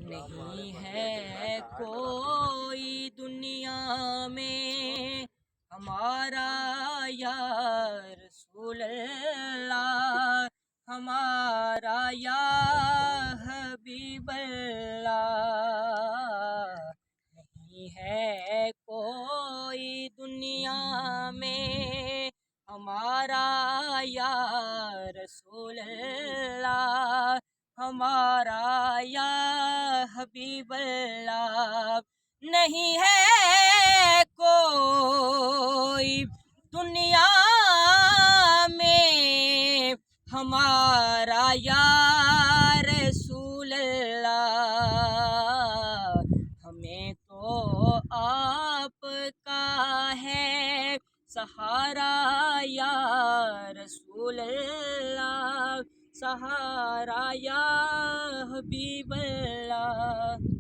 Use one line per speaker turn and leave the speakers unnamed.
نہیں ہے کوئی دنیا میں ہمارا یا رسول اللہ، ہمارا یا حبیب اللہ، نہیں ہے کوئی دنیا میں ہمارا یا رسول اللہ، ہمارا یا حبیب اللہ، نہیں ہے کوئی دنیا میں ہمارا یا رسول اللہ، ہمیں تو آپ کا ہے سہارا یا رسول اللہ، سہارا یا حبیب اللہ۔